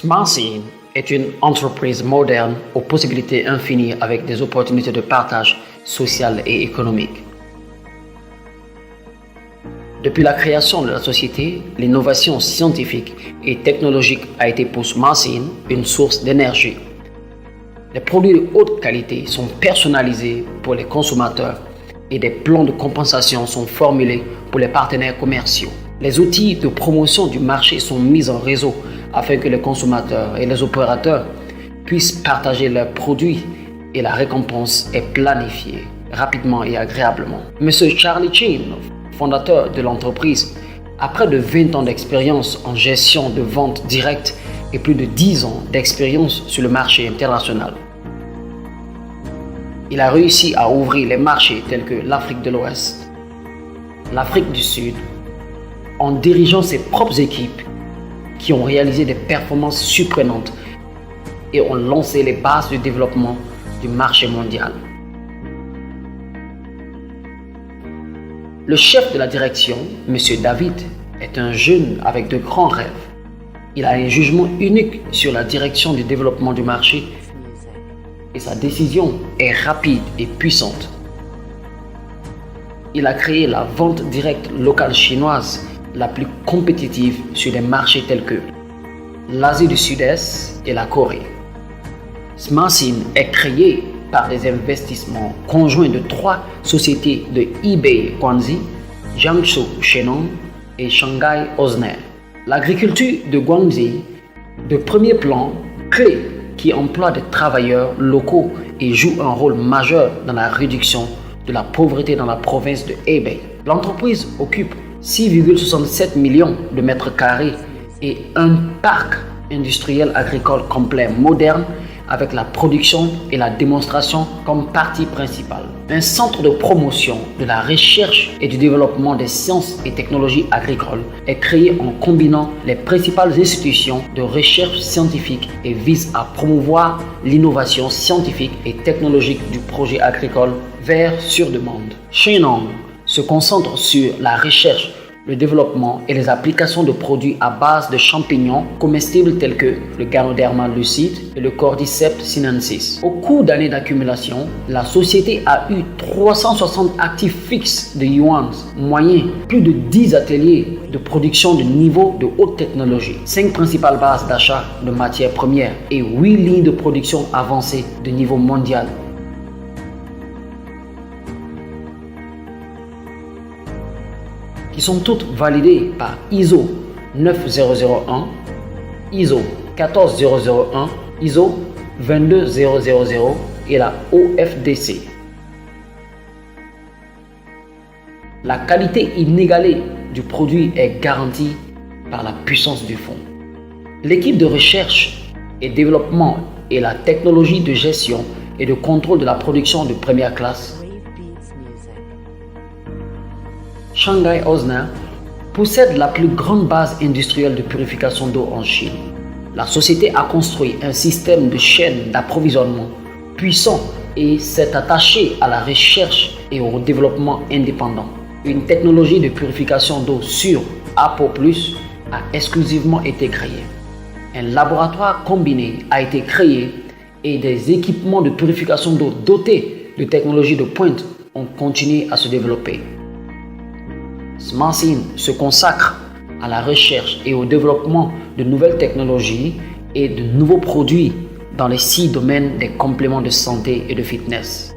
Smartseed est une entreprise moderne aux possibilités infinies avec des opportunités de partage social et économique. Depuis la création de la société, l'innovation scientifique et technologique a été pour Smartseed une source d'énergie. Les produits de haute qualité sont personnalisés pour les consommateurs et des plans de compensation sont formulés pour les partenaires commerciaux. Les outils de promotion du marché sont mis en réseau afin que les consommateurs et les opérateurs puissent partager leurs produits et la récompense est planifiée rapidement et agréablement. Monsieur Charlie Chin, fondateur de l'entreprise, a près de 20 ans d'expérience en gestion de vente directe et plus de 10 ans d'expérience sur le marché international. Il a réussi à ouvrir les marchés tels que l'Afrique de l'Ouest, l'Afrique du Sud, en dirigeant ses propres équipes qui ont réalisé des performances surprenantes et ont lancé les bases du développement du marché mondial. Le chef de la direction, M. David, est un jeune avec de grands rêves. Il a un jugement unique sur la direction du développement du marché et sa décision est rapide et puissante. Il a créé la vente directe locale chinoise la plus compétitive sur des marchés tels que l'Asie du Sud-Est et la Corée. Smartseed est créé par des investissements conjoints de 3 sociétés de eBay Guangxi, Jiangsu Shenong et Shanghai Osner. L'agriculture de Guangxi, de premier plan, clé qui emploie des travailleurs locaux et joue un rôle majeur dans la réduction de la pauvreté dans la province de Hebei. L'entreprise occupe 6,67 millions de mètres carrés et un parc industriel agricole complet moderne avec la production et la démonstration comme partie principale. Un centre de promotion de la recherche et du développement des sciences et technologies agricoles est créé en combinant les principales institutions de recherche scientifique et vise à promouvoir l'innovation scientifique et technologique du projet agricole vert sur demande. Shenong se concentre sur la recherche, le développement et les applications de produits à base de champignons comestibles tels que le Ganoderma lucide et le Cordyceps sinensis. Au cours d'années d'accumulation, la société a eu 360 actifs fixes de yuan moyens, plus de 10 ateliers de production de niveau de haute technologie, 5 principales bases d'achat de matières premières et 8 lignes de production avancées de niveau mondial. Qui sont toutes validées par ISO 9001, ISO 14001, ISO 22000 et la OFDC. La qualité inégalée du produit est garantie par la puissance du fond. L'équipe de recherche et développement et la technologie de gestion et de contrôle de la production de première classe. Shanghai Osner possède la plus grande base industrielle de purification d'eau en Chine. La société a construit un système de chaîne d'approvisionnement puissant et s'est attachée à la recherche et au développement indépendant. Une technologie de purification d'eau sûre APO+, a exclusivement été créée. Un laboratoire combiné a été créé et des équipements de purification d'eau dotés de technologies de pointe ont continué à se développer. Smartseed se consacre à la recherche et au développement de nouvelles technologies et de nouveaux produits dans les 6 domaines des compléments de santé et de fitness.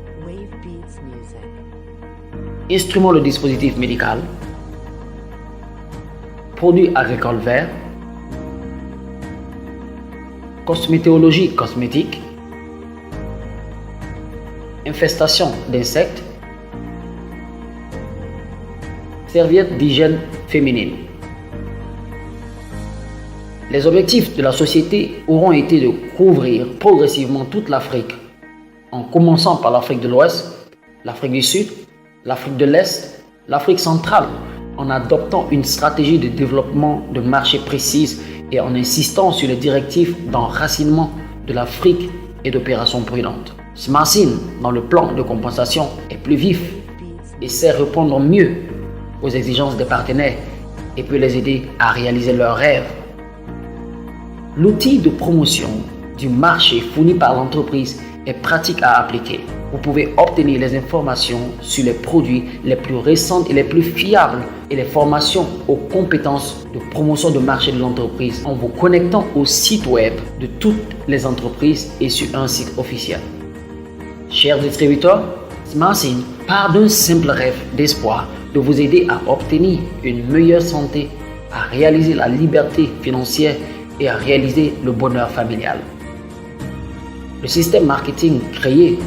Instruments de dispositif médical, produits agricoles verts, cosmétologie cosmétique, infestation d'insectes, serviettes d'hygiène féminine. Les objectifs de la société auront été de couvrir progressivement toute l'Afrique, en commençant par l'Afrique de l'Ouest, l'Afrique du Sud, l'Afrique de l'Est, l'Afrique centrale, en adoptant une stratégie de développement de marché précise et en insistant sur les directives d'enracinement de l'Afrique et d'opérations prudentes. Smartseed, dans le plan de compensation, est plus vif et sait répondre mieux aux exigences des partenaires et peut les aider à réaliser leurs rêves. L'outil de promotion du marché fourni par l'entreprise est pratique à appliquer. Vous pouvez obtenir les informations sur les produits les plus récents et les plus fiables et les formations aux compétences de promotion de marché de l'entreprise en vous connectant au site web de toutes les entreprises et sur un site officiel. Chers distributeurs, SmartSyn part d'un simple rêve d'espoir de vous aider à obtenir une meilleure santé, à réaliser la liberté financière et à réaliser le bonheur familial. Le système marketing créé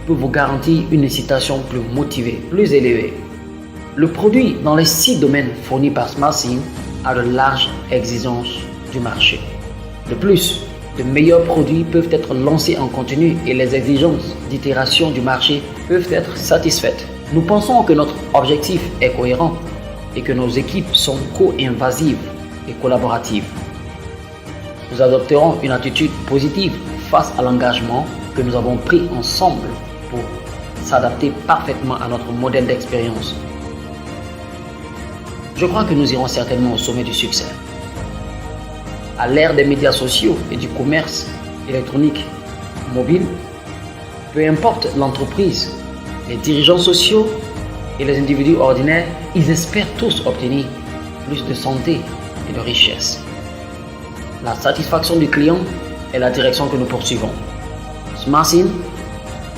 peut vous garantir une incitation plus motivée, plus élevée. Le produit dans les 6 domaines fournis par SmartSyn a de larges exigences du marché. De plus, de meilleurs produits peuvent être lancés en continu et les exigences d'itération du marché peuvent être satisfaites. Nous pensons que notre objectif est cohérent et que nos équipes sont co-invasives et collaboratives. Nous adopterons une attitude positive face à l'engagement que nous avons pris ensemble pour s'adapter parfaitement à notre modèle d'expérience. Je crois que nous irons certainement au sommet du succès. À l'ère des médias sociaux et du commerce électronique mobile, peu importe l'entreprise, les dirigeants sociaux et les individus ordinaires, ils espèrent tous obtenir plus de santé et de richesse. La satisfaction du client est la direction que nous poursuivons. SmartSyn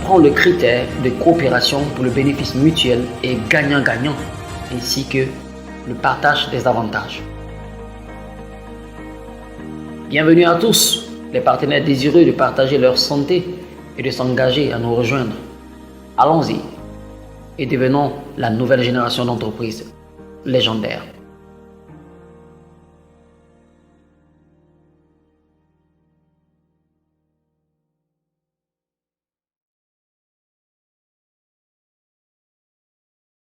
prend le critère de coopération pour le bénéfice mutuel et gagnant-gagnant, ainsi que le partage des avantages. Bienvenue à tous, les partenaires désireux de partager leur santé et de s'engager à nous rejoindre. Allons-y et devenons la nouvelle génération d'entreprises légendaires.